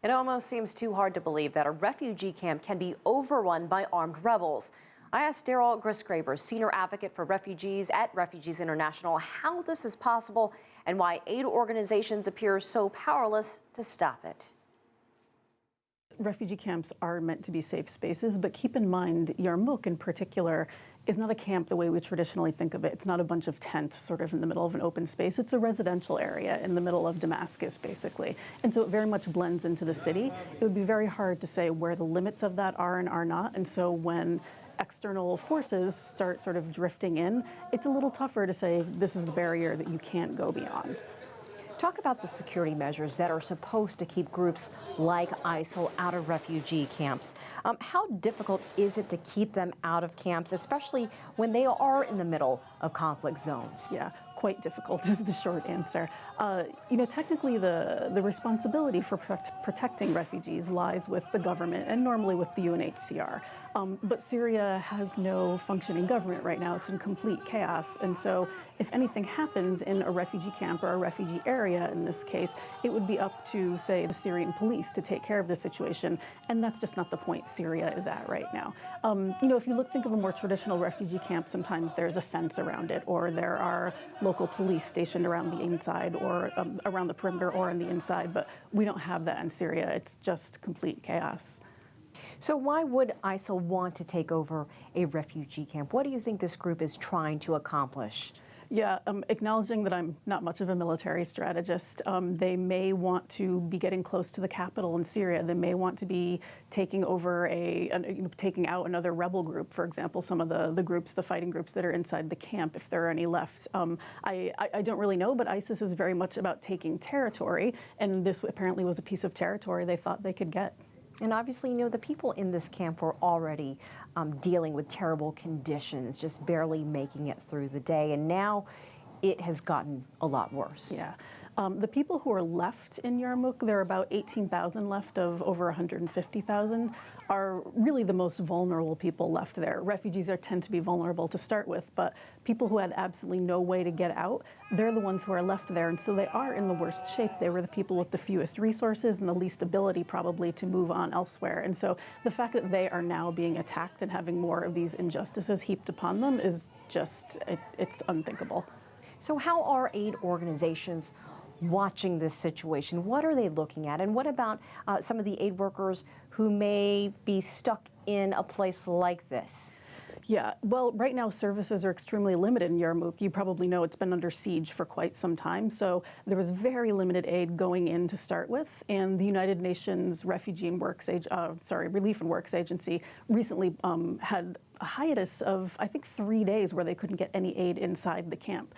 It almost seems too hard to believe that a refugee camp can be overrun by armed rebels. I asked Daryl Grisgraber, senior advocate for refugees at Refugees International, how this is possible and why aid organizations appear so powerless to stop it. Refugee camps are meant to be safe spaces, but keep in mind, Yarmouk in particular is not a camp the way we traditionally think of it. It's not a bunch of tents sort of in the middle of an open space. It's a residential area in the middle of Damascus, basically. And so it very much blends into the city. It would be very hard to say where the limits of that are and are not. And so when external forces start sort of drifting in, it's a little tougher to say this is the barrier that you can't go beyond. Talk about the security measures that are supposed to keep groups like ISIL out of refugee camps. How difficult is it to keep them out of camps, especially when they are in the middle of conflict zones? Yeah, quite difficult is the short answer. Technically the responsibility for protecting refugees lies with the government and normally with the UNHCR. But Syria has no functioning government right now. It's in complete chaos. And so if anything happens in a refugee camp or a refugee area in this case, it would be up to, say, the Syrian police to take care of the situation. And that's just not the point Syria is at right now. If you think of a more traditional refugee camp, sometimes there's a fence around it, or there are local police stationed around the inside or around the perimeter or on the inside. But we don't have that in Syria. It's just complete chaos. So why would ISIL want to take over a refugee camp? What do you think this group is trying to accomplish? Yeah, acknowledging that I'm not much of a military strategist, they may want to be getting close to the capital in Syria. They may want to be taking over taking out another rebel group, for example, some of the fighting groups that are inside the camp, if there are any left. I don't really know, but ISIS is very much about taking territory, and this apparently was a piece of territory they thought they could get. And obviously, the people in this camp were already dealing with terrible conditions, just barely making it through the day. And now it has gotten a lot worse. Yeah. The people who are left in Yarmouk, there are about 18,000 left of over 150,000, are really the most vulnerable people left there. Refugees tend to be vulnerable to start with, but people who had absolutely no way to get out, they're the ones who are left there, and so they are in the worst shape. They were the people with the fewest resources and the least ability probably to move on elsewhere. And so the fact that they are now being attacked and having more of these injustices heaped upon them is just, it's unthinkable. So how are aid organizations watching this situation? What are they looking at? And what about some of the aid workers who may be stuck in a place like this? Yeah, well, right now services are extremely limited in Yarmouk. You probably know it's been under siege for quite some time, so there was very limited aid going in to start with, and the United Nations Relief and Works Agency recently had a hiatus of, I think, 3 days where they couldn't get any aid inside the camp.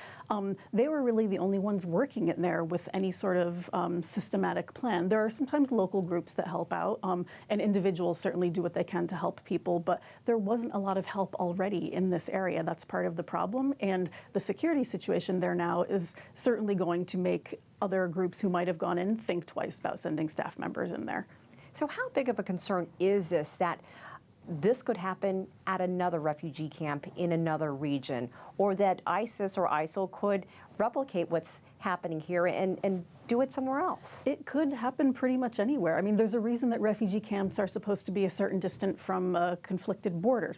They were really the only ones working in there with any sort of systematic plan. There are sometimes local groups that help out, and individuals certainly do what they can to help people, but there wasn't a lot of help already in this area. That's part of the problem, and the security situation there now is certainly going to make other groups who might have gone in think twice about sending staff members in there. So how big of a concern is this that this could happen at another refugee camp in another region, or that ISIS or ISIL could replicate what's happening here and do it somewhere else? It could happen pretty much anywhere. I mean, there's a reason that refugee camps are supposed to be a certain distance from a conflicted border,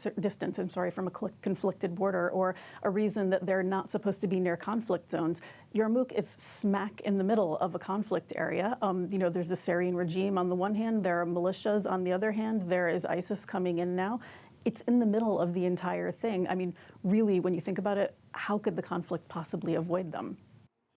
conflicted border, or a reason that they're not supposed to be near conflict zones. Yarmouk is smack in the middle of a conflict area. There's the Syrian regime on the one hand, there are militias on the other hand, there is ISIS coming in now. It's in the middle of the entire thing. I mean, really, when you think about it, how could the conflict possibly avoid them?